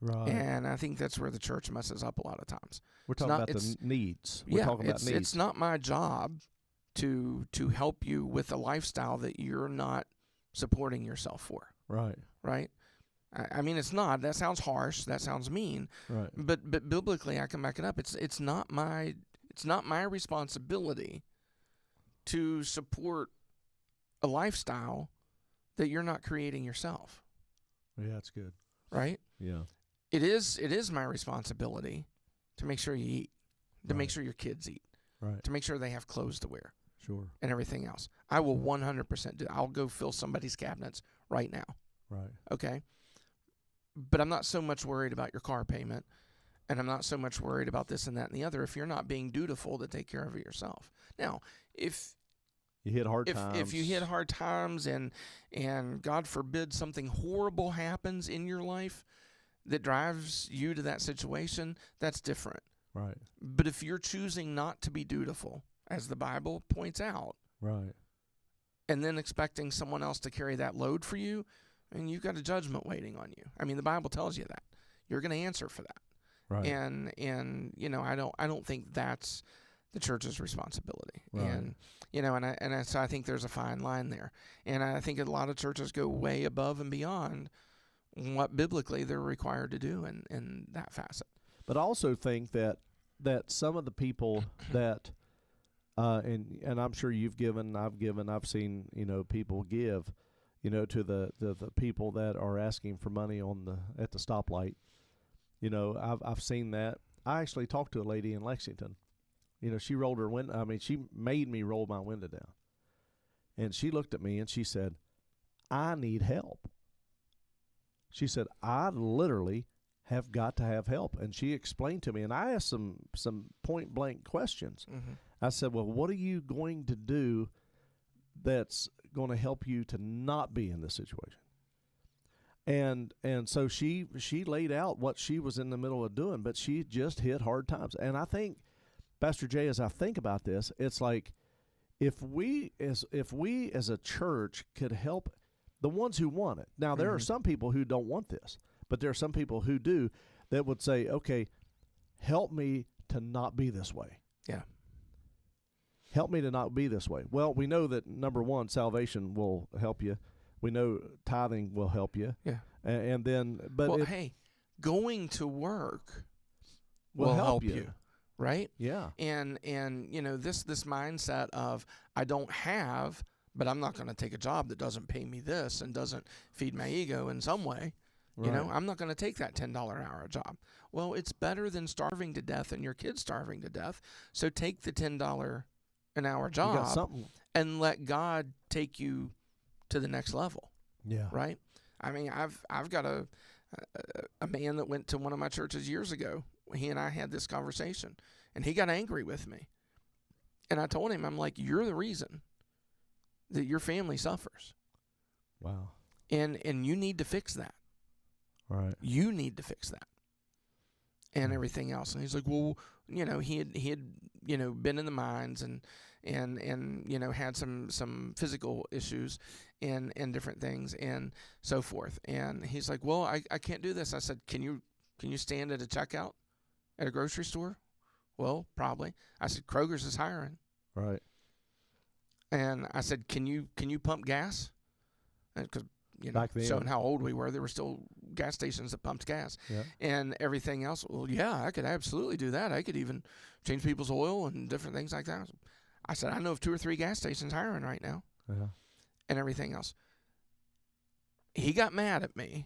Right. And I think that's where the church messes up a lot of times. We're talking about the needs. We're talking about needs. It's not my job to help you with a lifestyle that you're not supporting yourself for. Right. Right? I mean, it's not. That sounds harsh. That sounds mean. Right. But biblically, I can back it up. It's not my responsibility to support a lifestyle that you're not creating yourself. Yeah, that's good. Right? Yeah. It is my responsibility to make sure you eat, to make sure your kids eat, right, to make sure they have clothes to wear. Sure. And everything else. I will 100% do. I'll go fill somebody's cabinets right now. Right. Okay? But I'm not so much worried about your car payment, and I'm not so much worried about this and that and the other if you're not being dutiful to take care of it yourself. Now, if you hit hard times. If you hit hard times and God forbid something horrible happens in your life that drives you to that situation, that's different. Right. But if you're choosing not to be dutiful, as the Bible points out, right, and then expecting someone else to carry that load for you, and you've got a judgment waiting on you. I mean, the Bible tells you that. You're going to answer for that. Right. And I don't think that's the church's responsibility. Right. And so I think there's a fine line there. And I think a lot of churches go way above and beyond what biblically they're required to do in that facet. But I also think that some of the people that and I'm sure you've given, I've seen, people give, to the people that are asking for money at the stoplight. I've seen that. I actually talked to a lady in Lexington. She rolled her window. I mean, she made me roll my window down. And she looked at me and she said, I need help. She said, I literally have got to have help. And she explained to me, and I asked some point blank questions. Mm-hmm. I said, well, what are you going to do that's going to help you to not be in this situation? And so she laid out what she was in the middle of doing, but she just hit hard times. And I think, Pastor Jay, as I think about this, it's like if we as a church could help the ones who want it. Now, there are some people who don't want this, but there are some people who do that would say, okay, help me to not be this way. Yeah. Help me to not be this way. Well, we know that, number one, salvation will help you. We know tithing will help you. Yeah. And then, but well, hey, going to work will help you. Right? Yeah. And this mindset of I don't have, but I'm not going to take a job that doesn't pay me this and doesn't feed my ego in some way. Right. I'm not going to take that $10 an hour job. Well, it's better than starving to death and your kids starving to death. So take the $10 an hour job and let God take you to the next level. Yeah. Right? I mean, I've got a man that went to one of my churches years ago. He and I had this conversation, and he got angry with me. And I told him, I'm like, you're the reason that your family suffers. Wow. And you need to fix that. Right. You need to fix that. And everything else. And he's like, well, he had been in the mines and had some physical issues and different things and so forth. And he's like, well, I can't do this. I said, can you stand at a checkout at a grocery store? Well, probably. I said, Kroger's is hiring. Right. And I said, can you pump gas? Because back then, showing how old we were, there were still gas stations that pumped gas. Yeah. And everything else. Well, yeah, I could absolutely do that. I could even change people's oil and different things like that. I said, I know of 2 or 3 gas stations hiring right now. Yeah. And everything else. He got mad at me.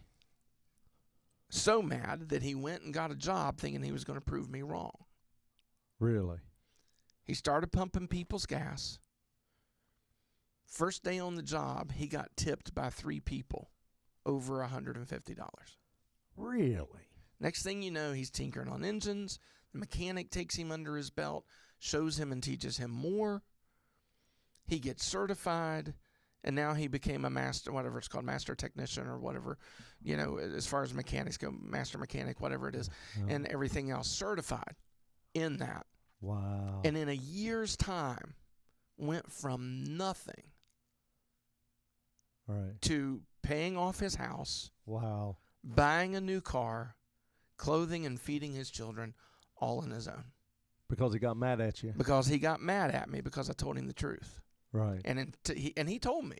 So mad that he went and got a job thinking he was going to prove me wrong. Really? He started pumping people's gas. First day on the job, he got tipped by 3 people over $150. Really? Next thing you know, he's tinkering on engines. The mechanic takes him under his belt, shows him and teaches him more. He gets certified, and now he became a master, whatever it's called, master technician or whatever, as far as mechanics go, master mechanic, whatever it is, and everything else, certified in that. Wow. And in a year's time, went from nothing to paying off his house, wow, buying a new car, clothing and feeding his children, all on his own. Because he got mad at you. Because he got mad at me because I told him the truth. Right. And he told me.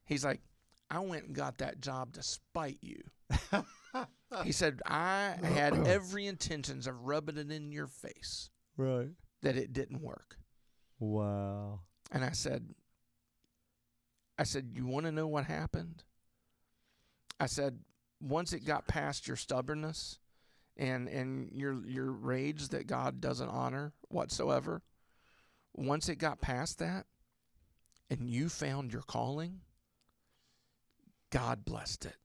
He's like, I went and got that job to spite you. He said, I had every intentions of rubbing it in your face. Right. That it didn't work. Wow. And I said, you want to know what happened? I said, once it got past your stubbornness and your rage that God doesn't honor whatsoever, once it got past that and you found your calling, God blessed it.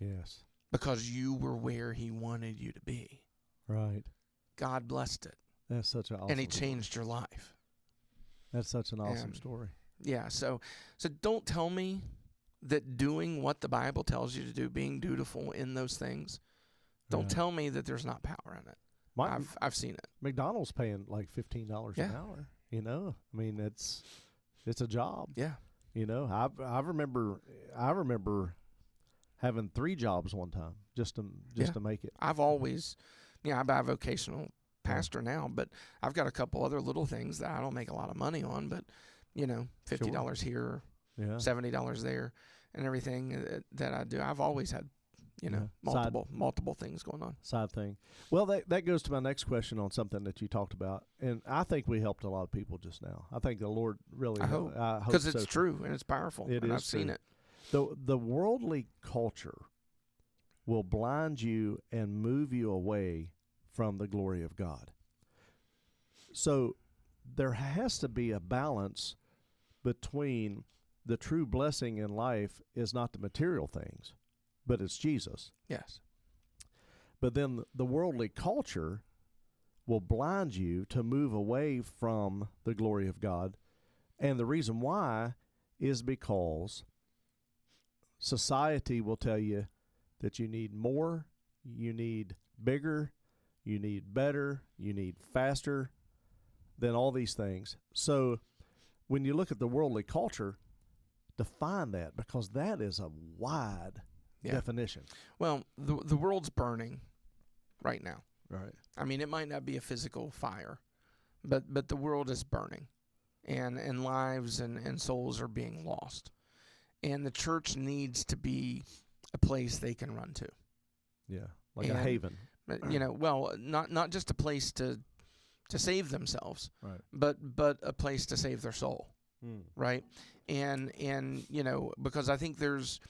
Yes. Because you were where he wanted you to be. Right. God blessed it. That's such an awesome and he changed your life. That's such an awesome story. Yeah, so don't tell me that doing what the Bible tells you to do, being dutiful in those things, don't tell me that there's not power in it. I've seen it. McDonald's paying like $15 an hour. I mean, it's a job. Yeah. I remember having 3 jobs one time just to make it. I've always, I'm a vocational pastor now, but I've got a couple other little things that I don't make a lot of money on, but $50 here, $70 there, and everything that I do. I've always had, multiple things going on. Side thing. Well, that goes to my next question on something that you talked about, and I think we helped a lot of people just now. I think the Lord really. I hope because it's true and it's powerful, and I've seen it. The worldly culture will blind you and move you away from the glory of God. So there has to be a balance between the true blessing in life is not the material things, but it's Jesus. Yes. But then the worldly culture will blind you to move away from the glory of God. And the reason why is because society will tell you that you need more, you need bigger, you need better, you need faster than all these things. So when you look at the worldly culture, define that, because that is a wide definition. Well, the world's burning right now. Right. I mean, it might not be a physical fire, but the world is burning, and lives and souls are being lost. And the church needs to be a place they can run to. Yeah, like a haven. Well, not just a place to save themselves, right, but a place to save their soul, right? And because I think there's,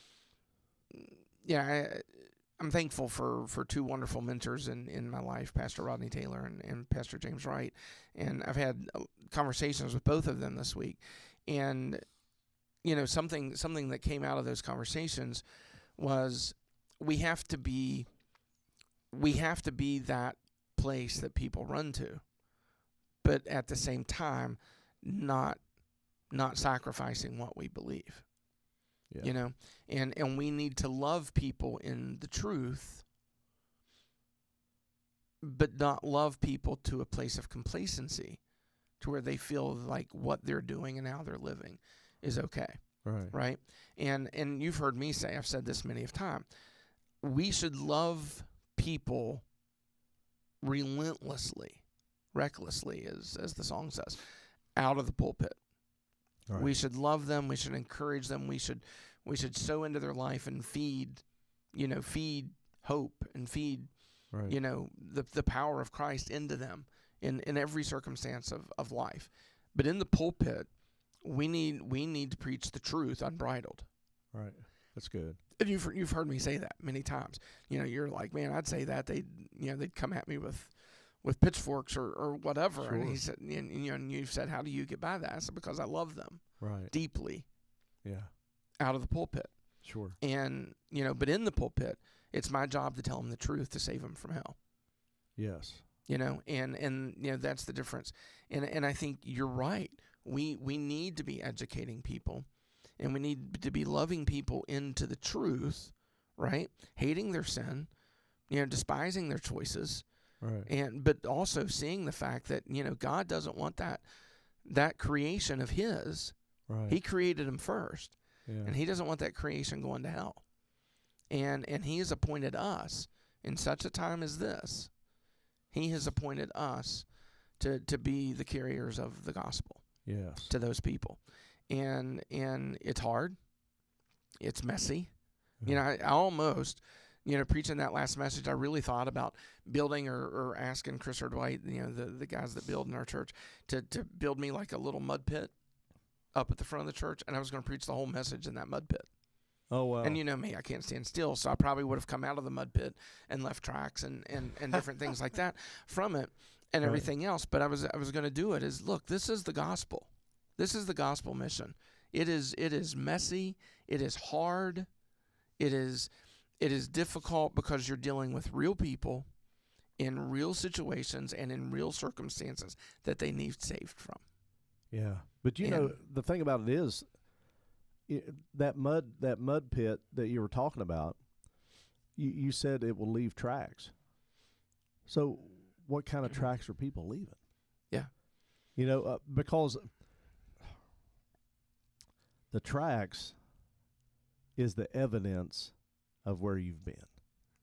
I'm thankful for 2 wonderful mentors in my life, Pastor Rodney Taylor and Pastor James Wright, and I've had conversations with both of them this week, and something that came out of those conversations was we have to be that place that people run to, but at the same time not sacrificing what we believe. Yeah. And we need to love people in the truth, but not love people to a place of complacency to where they feel like what they're doing and how they're living is okay. Right? And you've heard me say, I've said this many of times, we should love people relentlessly, recklessly, as the song says, out of the pulpit. Right. We should love them. We should encourage them. We should sow into their life and feed hope and feed, the power of Christ into them in every circumstance of life. But in the pulpit, we need to preach the truth unbridled. Right. That's good. And you've heard me say that many times. You're like, man, I'd say that they'd come at me with with pitchforks or whatever. Sure. And he said, and you said, how do you get by that? I said, because I love them deeply. Yeah. Out of the pulpit. Sure. And, but in the pulpit, it's my job to tell them the truth to save them from hell. Yes. And that's the difference. And I think you're right. We need to be educating people, and we need to be loving people into the truth, right? Hating their sin, despising their choices. Right. But also seeing the fact that, God doesn't want that creation of his. Right. He created him first. Yeah. And he doesn't want that creation going to hell. And he has appointed us in such a time as this. He has appointed us to be the carriers of the gospel. Yes. To those people. And it's hard. It's messy. Yeah. I almost, preaching that last message, I really thought about building or asking Chris or Dwight, the guys that build in our church, to build me like a little mud pit up at the front of the church, and I was going to preach the whole message in that mud pit. Oh, wow. And you know me, I can't stand still, so I probably would have come out of the mud pit and left tracks and different things like that from it and everything else. But I was going to do it as, look, this is the gospel. This is the gospel mission. It is messy. It is hard. It is difficult because you're dealing with real people in real situations and in real circumstances that they need saved from. Yeah. But the thing about it is, that mud pit that you were talking about, you said it will leave tracks. So what kind of tracks are people leaving? Yeah. Because the tracks is the evidence of where you've been.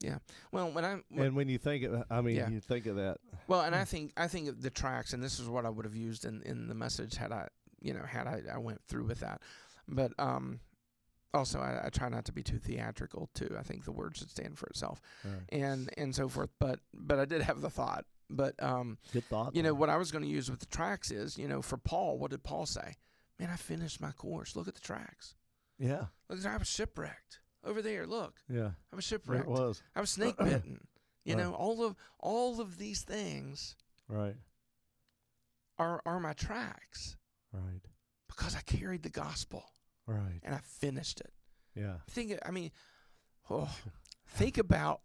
Yeah. Well, when you think of, you think of that. Well, and I think of the tracks, and this is what I would have used in the message had I went through with that. But also I try not to be too theatrical too. I think the word should stand for itself, and so forth. But I did have the thought. But good thought. What I was going to use with the tracks is, for Paul, what did Paul say? Man, I finished my course. Look at the tracks. Yeah. Look, I was shipwrecked. Over there, look. Yeah. I was shipwrecked. It was. I was snake bitten. All of these things are my tracks. Right. Because I carried the gospel. Right. And I finished it. Yeah. Think about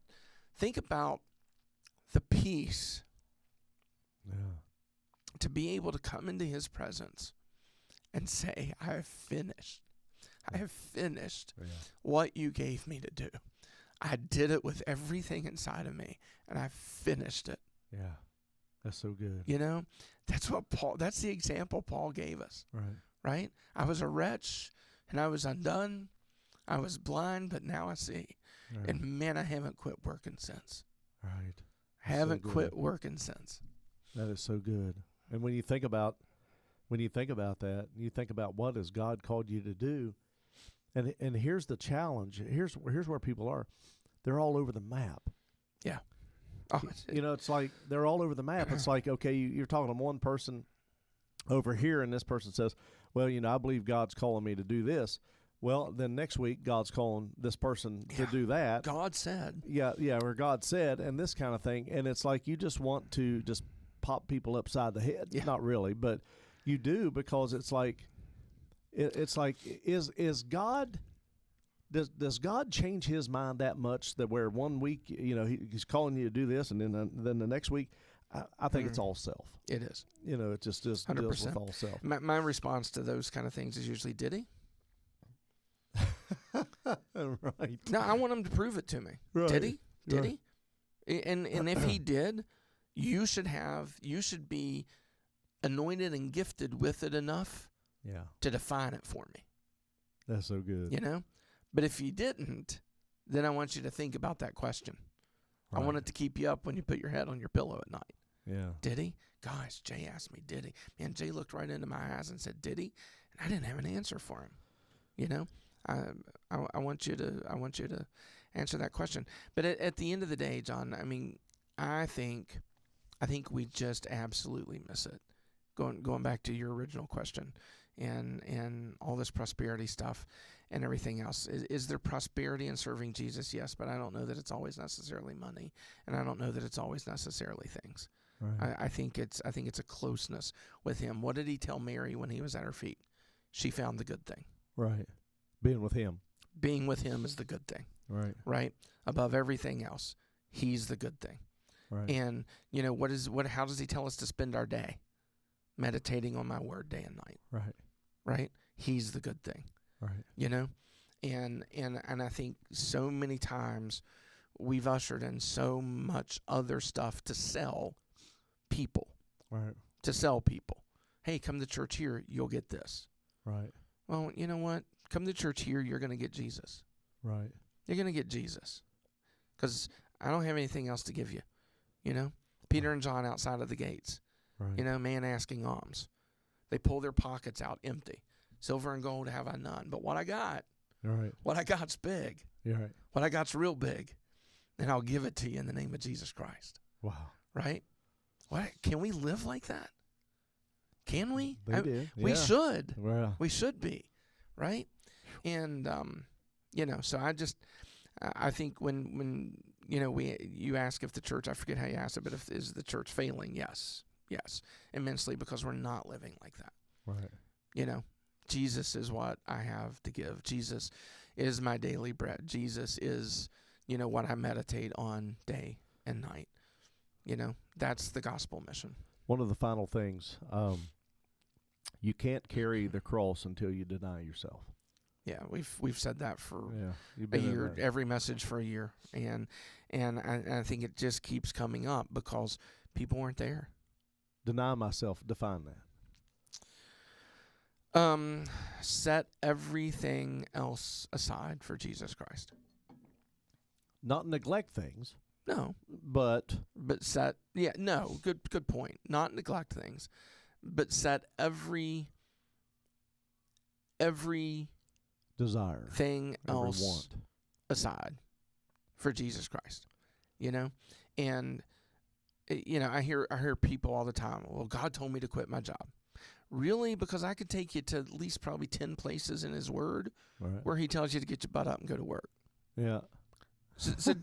the peace. Yeah. To be able to come into his presence and say, I have finished. I have finished what you gave me to do. I did it with everything inside of me, and I finished it. Yeah. That's so good. That's the example Paul gave us. Right. I was a wretch, and I was undone. I was blind, but now I see. Right. And man, I haven't quit working since. Right. Haven't quit working since. That is so good. And when you think about that, you think about what has God called you to do. And here's the challenge. Here's where people are. They're all over the map. Yeah. Oh, it's like they're all over the map. It's like, okay, you're talking to one person over here, and this person says, well, I believe God's calling me to do this. Well, then next week, God's calling this person to do that. God said. Yeah, or God said, and this kind of thing. And it's like you just want to just pop people upside the head. Yeah. Not really, but you do, because it's like, is God, does God change his mind that much that where one week, he's calling you to do this, and then the next week, I think it's all self. It is. It just 100%. Deals with all self. My response to those kind of things is usually, did he? Right. No, I want him to prove it to me. Right. Did he? Did he? And if he did, you should be anointed and gifted with it enough to define it for me. That's so good. But if you didn't, then I want you to think about that question. Right. I want it to keep you up when you put your head on your pillow at night. Yeah. Did he? Guys, Jay asked me, did he? Man, Jay looked right into my eyes and said, did he? And I didn't have an answer for him. I want you to answer that question. But at the end of the day, John, I think we just absolutely miss it. Going back to your original question and all this prosperity stuff and everything else. Is there prosperity in serving Jesus? Yes, but I don't know that it's always necessarily money, and I don't know that it's always necessarily things. Right. I think it's a closeness with him. What did he tell Mary when he was at her feet? She found the good thing. Right. Being with him. Being with him is the good thing. Right. Right? Above everything else, he's the good thing. Right. And how does he tell us to spend our day? Meditating on my word day and night. Right. Right? He's the good thing. Right. And I think so many times we've ushered in so much other stuff to sell people. Right. To sell people. Hey, come to church here, you'll get this. Right. Well, you know what? Come to church here, you're going to get Jesus. Right. You're going to get Jesus. Because I don't have anything else to give you. Peter and John outside of the gates. Right. Man asking alms. They pull their pockets out empty. Silver and gold have I none. But what I got, Right. what I got's big. You're right. What I got's real big. And I'll give it to you in the name of Jesus Christ. Wow. Right? What? Can we live like that? Can we? They did. We Yeah. should. Well. We should be. Right? And, so I think when you ask if the church, I forget how you asked it, but is the church failing? Yes, immensely, because we're not living like that. Right. Jesus is what I have to give. Jesus is my daily bread. Jesus is, what I meditate on day and night. That's the gospel mission. One of the final things, you can't carry the cross until you deny yourself. Yeah, we've said that for You've a been in year, that. every message for a year, and I think it just keeps coming up because people weren't there. Deny myself. Define that. Set everything else aside for Jesus Christ. Not neglect things, No, but good point. Not neglect things, but set every desire, thing every else want. aside for Jesus Christ. And I hear people all the time, well, God told me to quit my job. Really? Because I could take you to at least probably 10 places in his word Right. where he tells you to get your butt up and go to work. Yeah. So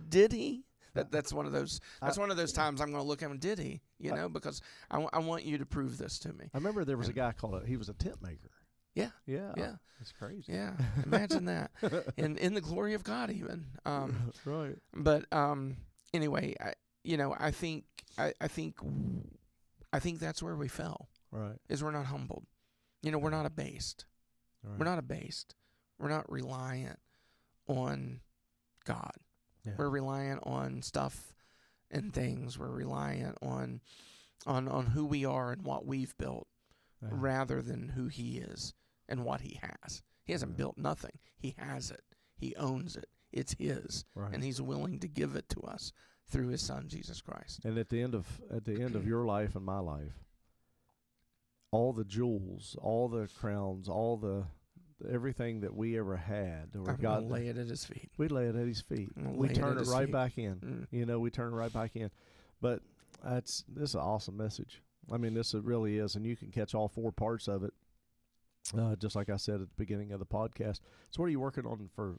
did he? That's one of those. That's one of those times I'm going to look at him. Did he? Because I want you to prove this to me. I remember there was a guy he was a tent maker. Yeah. Yeah. Yeah. It's crazy. Yeah. Imagine that. In the glory of God, even. Right. But anyway, I think that's where we fell. Right. Is we're not humbled. We're not abased. Right. We're not abased. We're not reliant on God. Yeah. We're reliant on stuff and things. We're reliant on who we are and what we've built, Yeah. rather than who he is and what he has. He hasn't built nothing. He has it. He owns it. It's his, Right. and he's willing to give it to us through his son Jesus Christ. And at the end of your life and my life, all the jewels, all the crowns, everything that we ever had, or I'm God gonna lay it at his feet. we lay it at his feet. I'm gonna We lay turn at it his right feet. back in. We turn it right back in. But this is an awesome message. I mean, this really is, and you can catch all 4 parts of it, just like I said at the beginning of the podcast. So what are you working on for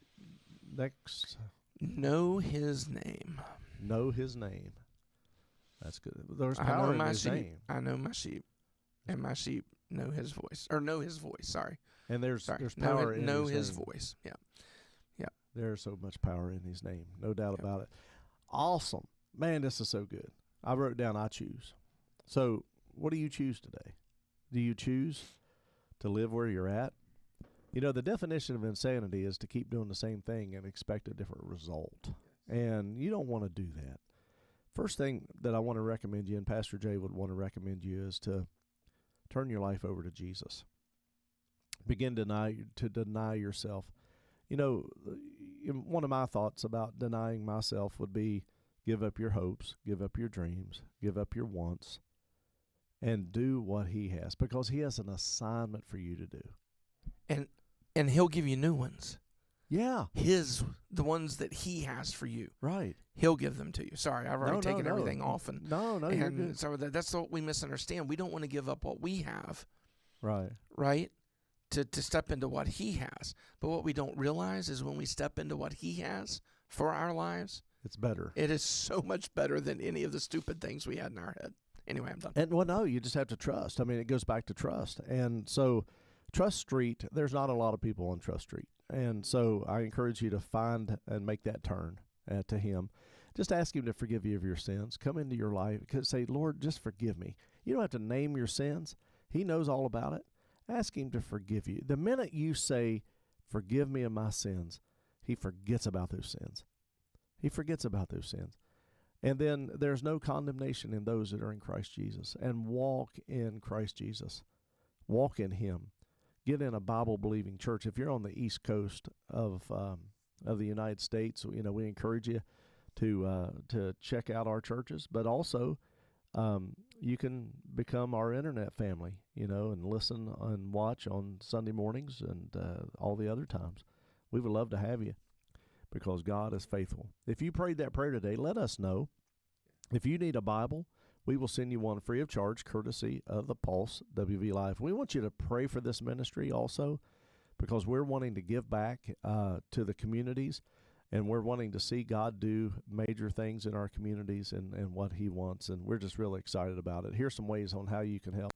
next? Know his name. Know his name. That's good. There's I power know in my his sheep. name. I know my sheep, and my sheep know his voice. Or know his voice. Sorry. And there's Sorry. power in know his his name. voice. Yeah. There's so much power in his name. No doubt Yep. about it. Awesome. Man, this is so good. I wrote down I choose. So what do you choose today? Do you choose to live where you're at? The definition of insanity is to keep doing the same thing and expect a different result. And you don't want to do that. First thing that I want to recommend you, and Pastor Jay would want to recommend you, is to turn your life over to Jesus. Begin to deny yourself. One of my thoughts about denying myself would be give up your hopes, give up your dreams, give up your wants, and do what he has, because he has an assignment for you to do. And he'll give you new ones. Yeah. The ones that he has for you. Right. He'll give them to you. Sorry, I've already taken everything off. No, you're good. So that's what we misunderstand. We don't want to give up what we have. Right. To step into what he has. But what we don't realize is when we step into what he has for our lives, It's better. It is so much better than any of the stupid things we had in our head. Anyway, I'm done. And well, no, you just have to trust. I mean, it goes back to trust. And so Trust Street, there's not a lot of people on Trust Street. And so I encourage you to find and make that turn to him. Just ask him to forgive you of your sins. Come into your life. Say, Lord, just forgive me. You don't have to name your sins. He knows all about it. Ask him to forgive you. The minute you say, forgive me of my sins, he forgets about those sins. He forgets about those sins. And then there's no condemnation in those that are in Christ Jesus. And walk in Christ Jesus. Walk in him. Get in a Bible-believing church. If you're on the East Coast of the United States, we encourage you to check out our churches. But also, you can become our internet family, and listen and watch on Sunday mornings and all the other times. We would love to have you because God is faithful. If you prayed that prayer today, let us know. If you need a Bible, we will send you one free of charge, courtesy of the Pulse WV Live. We want you to pray for this ministry also because we're wanting to give back to the communities, and we're wanting to see God do major things in our communities and what he wants, and we're just really excited about it. Here's some ways on how you can help.